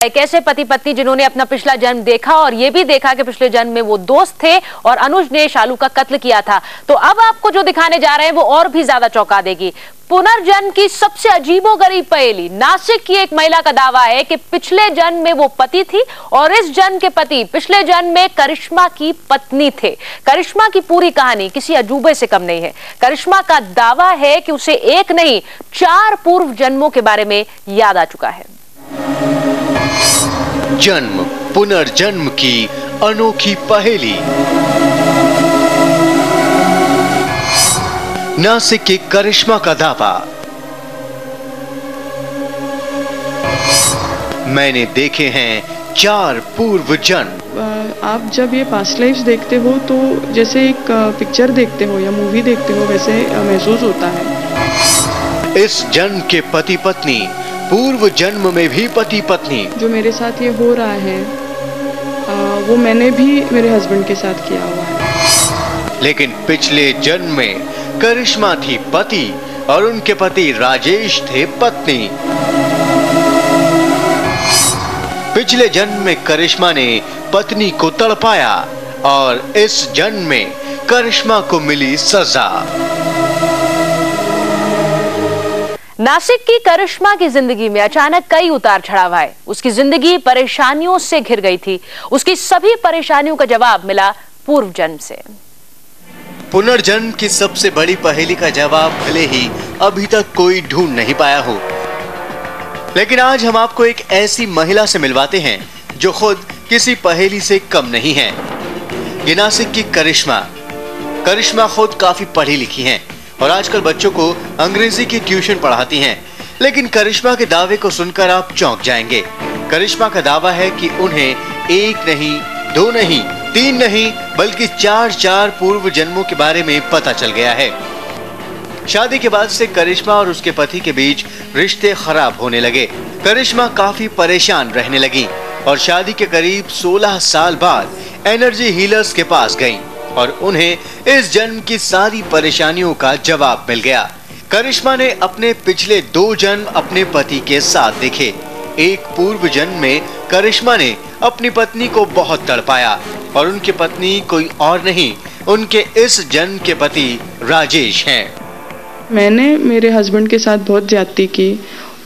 एक ऐसे पति पत्नी जिन्होंने अपना पिछला जन्म देखा और ये भी देखा कि पिछले जन्म में वो दोस्त थे और अनुज ने शालू का कत्ल किया था। तो अब आपको जो दिखाने जा रहे हैं वो और भी ज्यादा चौंका देगी। पुनर्जन्म की सबसे अजीबोगरीब पहेली। नासिक की एक महिला का दावा है कि पिछले जन्म में वो पति थी और इस जन्म के पति पिछले जन्म में करिश्मा की पत्नी थे। करिश्मा की पूरी कहानी किसी अजूबे से कम नहीं है। करिश्मा का दावा है कि उसे एक नहीं 4 पूर्व जन्मों के बारे में याद आ चुका है। जन्म पुनर्जन्म की अनोखी पहेली। नासिक की करिश्मा का दावा। मैंने देखे हैं 4 पूर्व जन्म। आप जब ये पास्ट लाइफ्स देखते हो तो जैसे एक पिक्चर देखते हो या मूवी देखते हो वैसे महसूस होता है। इस जन्म के पति पत्नी, पूर्व जन्म में भी पति पत्नी। जो मेरे साथ ये हो रहा है वो मैंने भी मेरे हस्बैंड के साथ किया हुआ है। लेकिन पिछले जन्म में करिश्मा थी पति और उनके पति राजेश थे पत्नी। पिछले जन्म में करिश्मा ने पत्नी को तड़पाया और इस जन्म में करिश्मा को मिली सजा। नासिक की करिश्मा की जिंदगी में अचानक कई उतार चढ़ाव आए। उसकी जिंदगी परेशानियों से घिर गई थी। उसकी सभी परेशानियों का जवाब मिला पूर्व जन्म से। पुनर्जन्म की सबसे बड़ी पहेली का जवाब भले ही अभी तक कोई ढूंढ नहीं पाया हो, लेकिन आज हम आपको एक ऐसी महिला से मिलवाते हैं जो खुद किसी पहेली से कम नहीं है। ये नासिक की करिश्मा खुद काफी पढ़ी लिखी हैं और आजकल बच्चों को अंग्रेजी की ट्यूशन पढ़ाती हैं। लेकिन करिश्मा के दावे को सुनकर आप चौंक जाएंगे। करिश्मा का दावा है कि उन्हें 1 नहीं, 2 नहीं, 3 नहीं बल्कि 4 पूर्व जन्मों के बारे में पता चल गया है। शादी के बाद से करिश्मा और उसके पति के बीच रिश्ते खराब होने लगे। करिश्मा काफी परेशान रहने लगी और शादी के करीब 16 साल बाद एनर्जी हीलर्स के पास गईं और उन्हें इस जन्म की सारी परेशानियों का जवाब मिल गया। करिश्मा ने अपने पिछले 2 जन्म अपने पति के साथ देखे। एक पूर्व जन्म में करिश्मा ने अपनी पत्नी को बहुत तड़पाया और उनकी पत्नी कोई और नहीं, उनके इस जन्म के पति राजेश हैं। मैंने मेरे हस्बैंड के साथ बहुत ज्यादती की,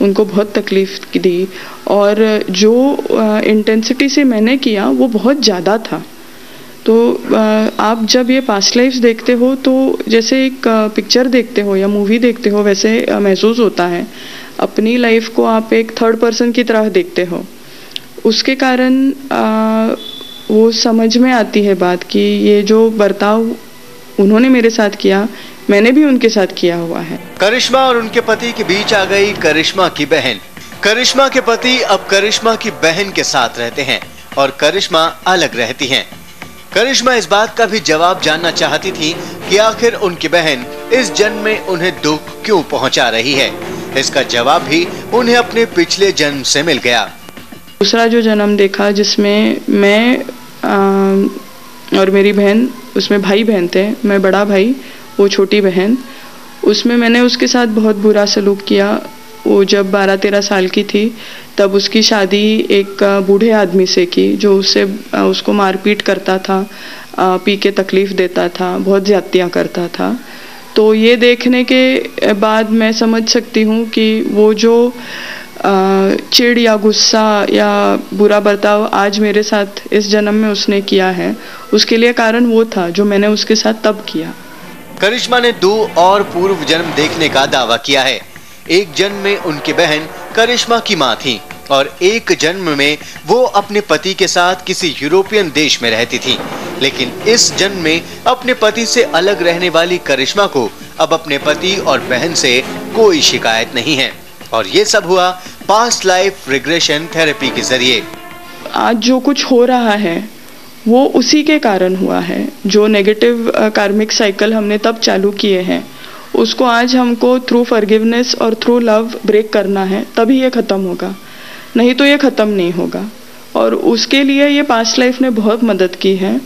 उनको बहुत तकलीफ दी और जो इंटेंसिटी से मैंने किया वो बहुत ज़्यादा था। तो आप जब ये पास्ट लाइफ्स देखते हो तो जैसे एक पिक्चर देखते हो या मूवी देखते हो वैसे महसूस होता है। अपनी लाइफ को आप एक थर्ड पर्सन की तरह देखते हो। उसके कारण वो समझ में आती है बात कि ये जो बर्ताव उन्होंने मेरे साथ किया मैंने भी उनके साथ किया हुआ है। करिश्मा और उनके पति के बीच आ गई करिश्मा की बहन। करिश्मा के पति अब करिश्मा की बहन के साथ रहते हैं और करिश्मा अलग रहती हैं। करिश्मा इस बात का भी जवाब जानना चाहती थी कि आखिर उनकी बहन इस जन्म में उन्हें दुख क्यों पहुंचा रही है। इसका जवाब भी उन्हें अपने पिछले जन्म से मिल गया। दूसरा जो जन्म देखा जिसमें मैं और मेरी बहन, उसमें भाई बहन थे, मैं बड़ा भाई वो छोटी बहन, उसमें मैंने उसके साथ बहुत बुरा सलूक किया। वो जब 12-13 साल की थी तब उसकी शादी एक बूढ़े आदमी से की जो उसको मारपीट करता था, पी के तकलीफ देता था, बहुत ज्यादतियाँ करता था। तो ये देखने के बाद मैं समझ सकती हूँ कि वो जो चिढ़ या गुस्सा या बुरा बर्ताव आज मेरे साथ इस जन्म में उसने किया है, उसके लिए कारण वो था जो मैंने उसके साथ तब किया। करिश्मा ने 2 और पूर्व जन्म देखने का दावा किया है। एक जन्म में उनकी बहन करिश्मा की मां थी और एक जन्म में वो अपने पति के साथ किसी यूरोपियन देश में रहती थी। लेकिन इस जन्म में अपने पति से अलग रहने वाली करिश्मा को अब अपने पति और बहन से कोई शिकायत नहीं है और ये सब हुआ पास्ट लाइफ रिग्रेशन थेरेपी के जरिए। आज जो कुछ हो रहा है वो उसी के कारण हुआ है। जो नेगेटिव कार्मिक साइकिल हमने तब चालू किए हैं उसको आज हमको थ्रू फॉरगिवनेस और थ्रू लव ब्रेक करना है, तभी ये ख़त्म होगा, नहीं तो ये ख़त्म नहीं होगा। और उसके लिए ये पास्ट लाइफ ने बहुत मदद की है,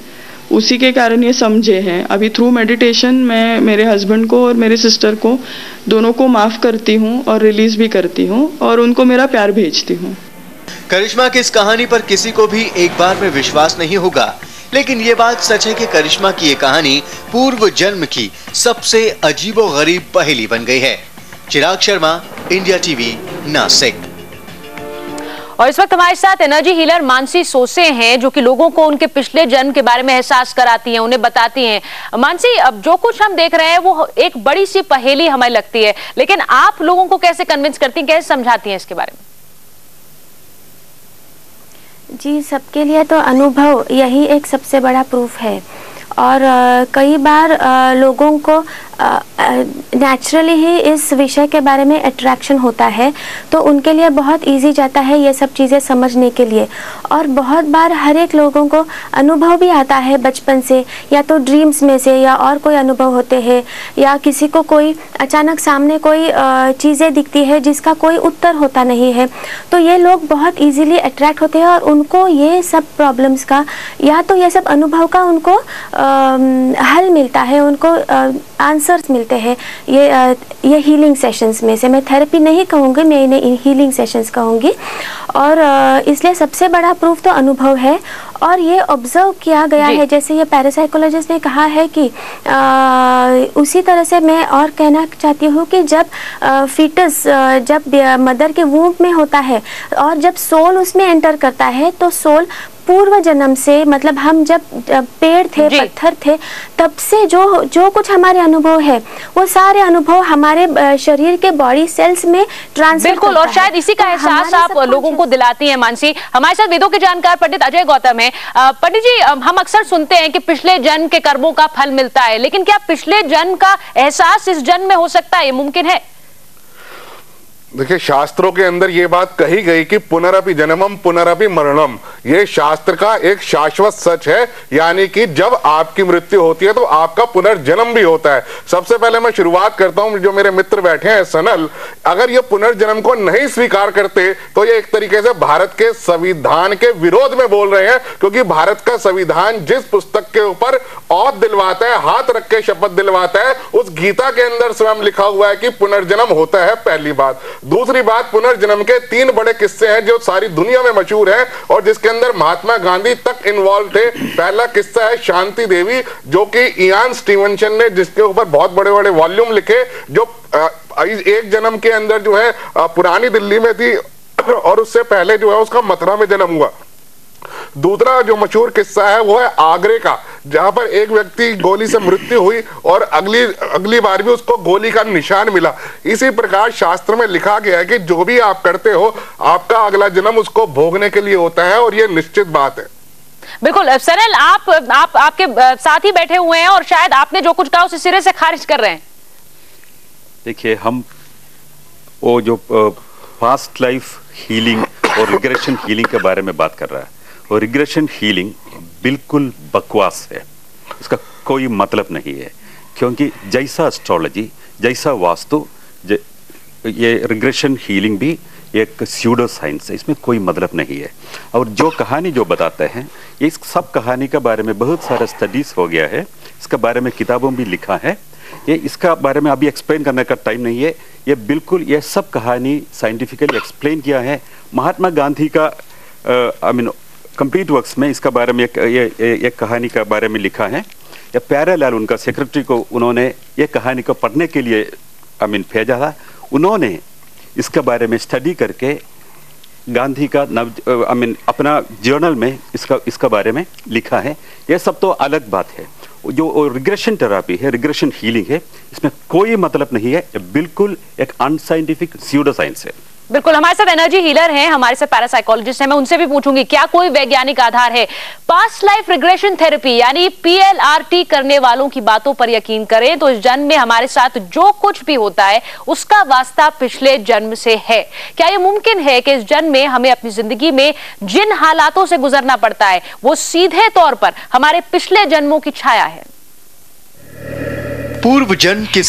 उसी के कारण ये समझे हैं। अभी थ्रू मेडिटेशन मैं मेरे हस्बैंड को और मेरे सिस्टर को दोनों को माफ़ करती हूँ और रिलीज़ भी करती हूँ और उनको मेरा प्यार भेजती हूँ। करिश्मा की इस कहानी पर किसी को भी एक बार में विश्वास नहीं होगा, लेकिन ये बात सच है कि करिश्मा की ये कहानी पूर्व जन्म की सबसे अजीबोगरीब पहेली बन गई है। चिराग शर्मा, इंडिया टीवी, नासिक। और इस वक्त हमारे साथ एनर्जी हीलर मानसी सोसे हैं, जो कि लोगों को उनके पिछले जन्म के बारे में एहसास कराती हैं, उन्हें बताती हैं। मानसी, अब जो कुछ हम देख रहे हैं वो एक बड़ी सी पहेली हमें लगती है, लेकिन आप लोगों को कैसे कन्विंस करती हैं, कैसे समझाती हैं इसके बारे में? जी, सबके लिए तो अनुभव यही एक सबसे बड़ा प्रूफ है। और कई बार लोगों को नेचुरली ही इस विषय के बारे में अट्रैक्शन होता है, तो उनके लिए बहुत इजी जाता है ये सब चीज़ें समझने के लिए। और बहुत बार हर एक लोगों को अनुभव भी आता है बचपन से, या तो ड्रीम्स में से, या और कोई अनुभव होते हैं, या किसी को कोई अचानक सामने कोई चीज़ें दिखती है जिसका कोई उत्तर होता नहीं है, तो ये लोग बहुत ईजीली अट्रैक्ट होते हैं और उनको ये सब प्रॉब्लम्स का या तो ये सब अनुभव का उनको हल मिलता है, उनको आंसर्स मिलते हैं ये हीलिंग सेशंस में से। मैं थेरेपी नहीं कहूँगी, मैं इन्हें हीलिंग सेशंस कहूँगी। और इसलिए सबसे बड़ा प्रूफ तो अनुभव है। और ये ऑब्जर्व किया गया है, जैसे ये पैरासाइकोलॉजिस्ट ने कहा है कि उसी तरह से मैं और कहना चाहती हूँ कि जब फीटस जब मदर के वूम्ब में होता है और जब सोल उसमें एंटर करता है, तो सोल पूर्व जन्म से, मतलब हम जब पेड़ थे, पत्थर थे, तब से जो कुछ हमारे अनुभव है वो सारे अनुभव हमारे शरीर के बॉडी सेल्स में ट्रांसफर। बिल्कुल, और शायद इसी का एहसास आप लोगों को दिलाती हैं मानसी। हमारे साथ वेदों के जानकार पंडित अजय गौतम हैं। पंडित जी, हम अक्सर सुनते हैं कि पिछले जन्म के कर्मों का फल मिलता है, लेकिन क्या पिछले जन्म का एहसास इस जन्म में हो सकता है, ये मुमकिन है? देखिए, शास्त्रों के अंदर ये बात कही गई कि पुनरपि जन्मम पुनरपि मरणम, ये शास्त्र का एक शाश्वत सच है। यानी कि जब आपकी मृत्यु होती है तो आपका पुनर्जन्म भी होता है। सबसे पहले मैं शुरुआत करता हूं, जो मेरे मित्र बैठे हैं सनल, अगर ये पुनर्जन्म को नहीं स्वीकार करते तो ये एक तरीके से भारत के संविधान के विरोध में बोल रहे हैं, क्योंकि भारत का संविधान जिस पुस्तक के ऊपर औध दिलवाता है, हाथ रख के शपथ दिलवाता है, उस गीता के अंदर स्वयं लिखा हुआ है कि पुनर्जन्म होता है, पहली बात। दूसरी बात, पुनर्जन्म के 3 बड़े किस्से हैं जो सारी दुनिया में मशहूर हैं और जिसके अंदर महात्मा गांधी तक इन्वॉल्व थे। पहला किस्सा है शांति देवी, जो कि इयान स्टीवनसन ने, जिसके ऊपर बहुत बड़े बड़े वॉल्यूम लिखे, जो एक जन्म के अंदर जो है पुरानी दिल्ली में थी और उससे पहले जो है उसका मथुरा में जन्म हुआ। दूसरा जो मशहूर किस्सा है वो है आगरे का, जहां पर एक व्यक्ति गोली से मृत्यु हुई और अगली बार भी उसको गोली का निशान मिला। इसी प्रकार शास्त्र में लिखा गया है कि जो भी आप करते हो, आपका अगला जन्म उसको भोगने के लिए होता है, और ये निश्चित बात है। बिल्कुल सनल, आप आपके साथ ही बैठे हुए हैं और शायद आपने जो कुछ कहा उसे सिरे से खारिज कर रहे हैं। देखिए, हम वो जो पास्ट लाइफ हीलिंग और रिग्रेशन हीलिंग के बारे में बात कर रहा है, और रिग्रेशन हीलिंग बिल्कुल बकवास है, इसका कोई मतलब नहीं है। क्योंकि जैसा एस्ट्रोलॉजी, जैसा वास्तु, ये रिग्रेशन हीलिंग भी एक स्यूडो साइंस है, इसमें कोई मतलब नहीं है। और जो कहानी जो बताते हैं, इस सब कहानी के बारे में बहुत सारा स्टडीज हो गया है, इसके बारे में किताबों भी लिखा है। ये इसका बारे में अभी एक्सप्लेन करने का टाइम नहीं है। ये बिल्कुल ये सब कहानी साइंटिफिकली एक्सप्लेन किया है। महात्मा गांधी का कंप्लीट वर्क्स में इसका बारे में एक कहानी का बारे में लिखा है। या प्यारेलाल, उनका सेक्रेटरी को उन्होंने ये कहानी को पढ़ने के लिए भेजा था। उन्होंने इसके बारे में स्टडी करके गांधी का अपना जर्नल में इसका बारे में लिखा है। ये सब तो अलग बात है। जो रिग्रेशन थेरेपी है, रिग्रेशन हीलिंग है, इसमें कोई मतलब नहीं है, बिल्कुल एक अनसाइंटिफिक स्यूडो साइंस है। बिल्कुल, हमारे साथ एनर्जी हीलर हैं, हमारे साथ पैरासाइकोलॉजिस्ट हैं। मैं उनसे भी पूछूंगी क्या कोई वैज्ञानिक आधार है। पास्ट लाइफ रिग्रेशन थेरेपी यानी PLRT करने वालों की बातों पर यकीन करें तो इस जन्म में हमारे साथ जो कुछ भी होता है उसका वास्ता पिछले जन्म से है। क्या यह मुमकिन है कि इस जन्म में हमें अपनी जिंदगी में जिन हालातों से गुजरना पड़ता है वो सीधे तौर पर हमारे पिछले जन्मों की छाया है? पूर्व जन्म की